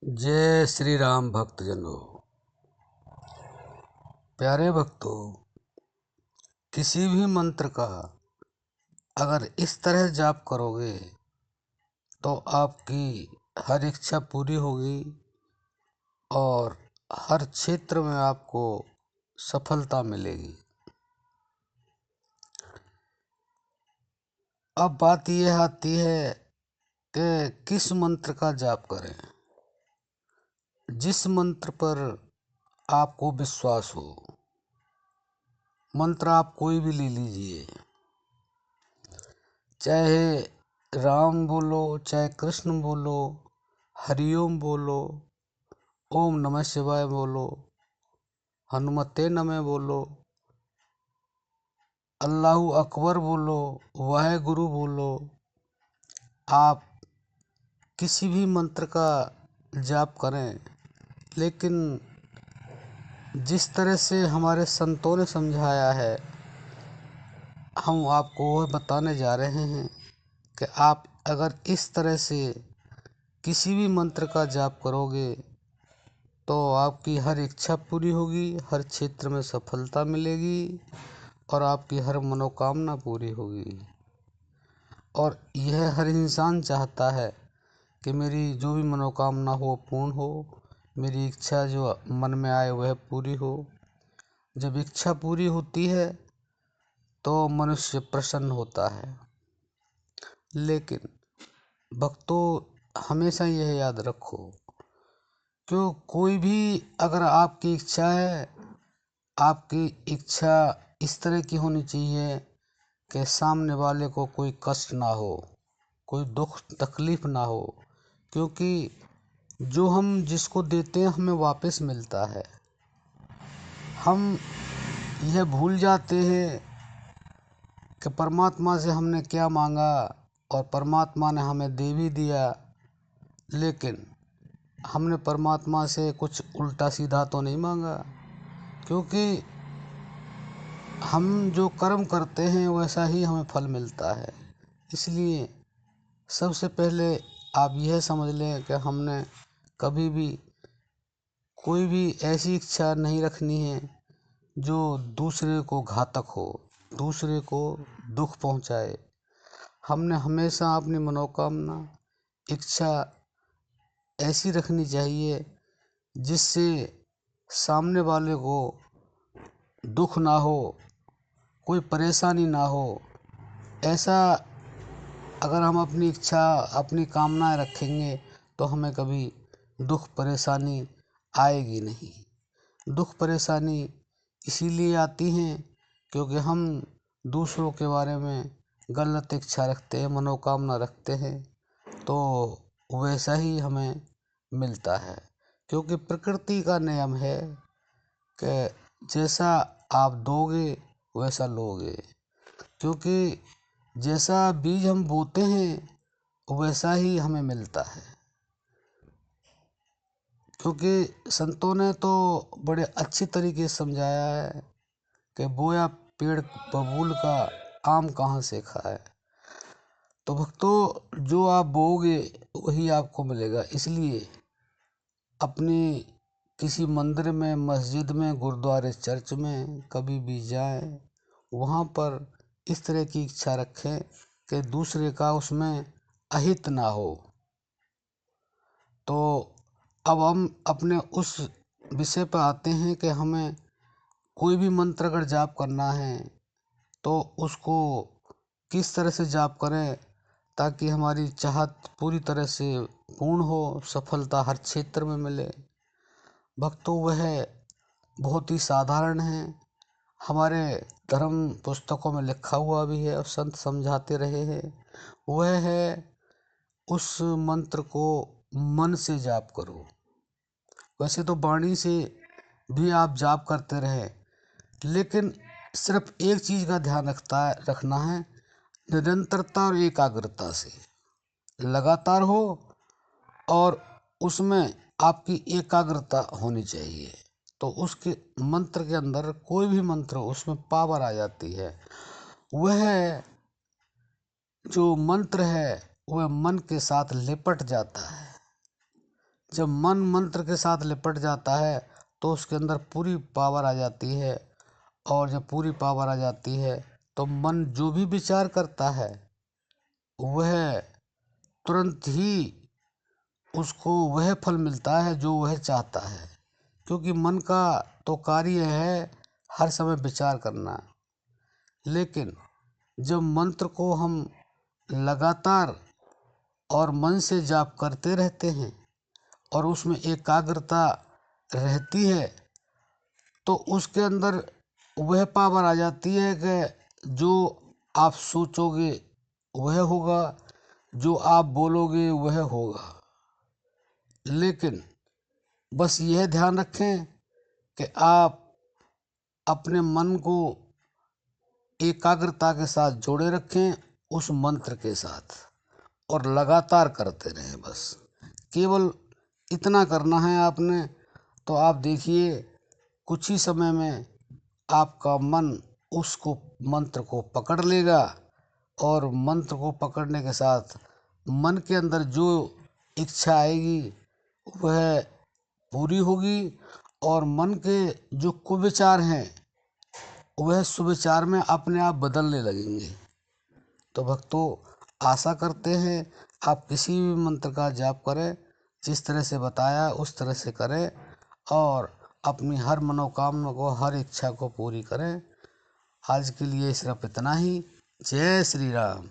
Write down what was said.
जय श्री राम भक्तजनों। प्यारे भक्तों, किसी भी मंत्र का अगर इस तरह जाप करोगे तो आपकी हर इच्छा पूरी होगी और हर क्षेत्र में आपको सफलता मिलेगी। अब बात यह आती है कि किस मंत्र का जाप करें। जिस मंत्र पर आपको विश्वास हो, मंत्र आप कोई भी ले लीजिए, चाहे राम बोलो, चाहे कृष्ण बोलो, हरिओम बोलो, ओम नमः शिवाय बोलो, हनुमते नमः बोलो, अल्लाहू अकबर बोलो, वाहे गुरु बोलो। आप किसी भी मंत्र का जाप करें, लेकिन जिस तरह से हमारे संतों ने समझाया है, हम आपको वह बताने जा रहे हैं कि आप अगर इस तरह से किसी भी मंत्र का जाप करोगे तो आपकी हर इच्छा पूरी होगी, हर क्षेत्र में सफलता मिलेगी और आपकी हर मनोकामना पूरी होगी। और यह हर इंसान चाहता है कि मेरी जो भी मनोकामना हो पूर्ण हो, मेरी इच्छा जो मन में आए वह पूरी हो। जब इच्छा पूरी होती है तो मनुष्य प्रसन्न होता है। लेकिन भक्तों, हमेशा यह याद रखो, क्यों कोई भी अगर आपकी इच्छा है, आपकी इच्छा इस तरह की होनी चाहिए कि सामने वाले को कोई कष्ट ना हो, कोई दुख तकलीफ ना हो, क्योंकि जो हम जिसको देते हैं हमें वापस मिलता है। हम यह भूल जाते हैं कि परमात्मा से हमने क्या मांगा और परमात्मा ने हमें दे भी दिया, लेकिन हमने परमात्मा से कुछ उल्टा सीधा तो नहीं मांगा, क्योंकि हम जो कर्म करते हैं वैसा ही हमें फल मिलता है। इसलिए सबसे पहले आप यह समझ लें कि हमने कभी भी कोई भी ऐसी इच्छा नहीं रखनी है जो दूसरे को घातक हो, दूसरे को दुख पहुंचाए। हमने हमेशा अपनी मनोकामना, इच्छा ऐसी रखनी चाहिए जिससे सामने वाले को दुख ना हो, कोई परेशानी ना हो। ऐसा अगर हम अपनी इच्छा, अपनी कामनाएं रखेंगे तो हमें कभी दुख परेशानी आएगी नहीं। दुख परेशानी इसीलिए आती हैं क्योंकि हम दूसरों के बारे में गलत इच्छा रखते हैं, मनोकामना रखते हैं, तो वैसा ही हमें मिलता है। क्योंकि प्रकृति का नियम है कि जैसा आप दोगे वैसा लोगे। क्योंकि जैसा बीज हम बोते हैं वैसा ही हमें मिलता है। क्योंकि संतों ने तो बड़े अच्छी तरीके से समझाया है कि बोया पेड़ बबूल का, आम कहाँ से खाए। तो भक्तों, जो आप बोओगे वही आपको मिलेगा। इसलिए अपनी किसी मंदिर में, मस्जिद में, गुरुद्वारे, चर्च में कभी भी जाएं, वहाँ पर इस तरह की इच्छा रखें कि दूसरे का उसमें अहित ना हो। तो अब हम अपने उस विषय पर आते हैं कि हमें कोई भी मंत्र अगर जाप करना है तो उसको किस तरह से जाप करें ताकि हमारी चाहत पूरी तरह से पूर्ण हो, सफलता हर क्षेत्र में मिले। भक्तों, वह बहुत ही साधारण है। हमारे धर्म पुस्तकों में लिखा हुआ भी है और संत समझाते रहे हैं। वह है, उस मंत्र को मन से जाप करो। वैसे तो वाणी से भी आप जाप करते रहे, लेकिन सिर्फ एक चीज़ का ध्यान रखना है, निरंतरता और एकाग्रता से लगातार हो और उसमें आपकी एकाग्रता होनी चाहिए। तो उसके मंत्र के अंदर कोई भी मंत्र हो उसमें पावर आ जाती है। वह जो मंत्र है वह मन के साथ लिपट जाता है। जब मन मंत्र के साथ लिपट जाता है तो उसके अंदर पूरी पावर आ जाती है, और जब पूरी पावर आ जाती है तो मन जो भी विचार करता है वह तुरंत ही उसको वह फल मिलता है जो वह चाहता है, क्योंकि मन का तो कार्य है हर समय विचार करना। लेकिन जब मंत्र को हम लगातार और मन से जाप करते रहते हैं और उसमें एकाग्रता रहती है तो उसके अंदर वह पावर आ जाती है कि जो आप सोचोगे वह होगा, जो आप बोलोगे वह होगा। लेकिन बस यह ध्यान रखें कि आप अपने मन को एकाग्रता के साथ जोड़े रखें उस मंत्र के साथ, और लगातार करते रहें। बस केवल इतना करना है आपने, तो आप देखिए कुछ ही समय में आपका मन उसको मंत्र को पकड़ लेगा, और मंत्र को पकड़ने के साथ मन के अंदर जो इच्छा आएगी वह पूरी होगी, और मन के जो कुविचार हैं वह सुविचार में अपने आप बदलने लगेंगे। तो भक्तों, आशा करते हैं आप किसी भी मंत्र का जाप करें, जिस तरह से बताया उस तरह से करें, और अपनी हर मनोकामना को, हर इच्छा को पूरी करें। आज के लिए सिर्फ इतना ही। जय श्री राम।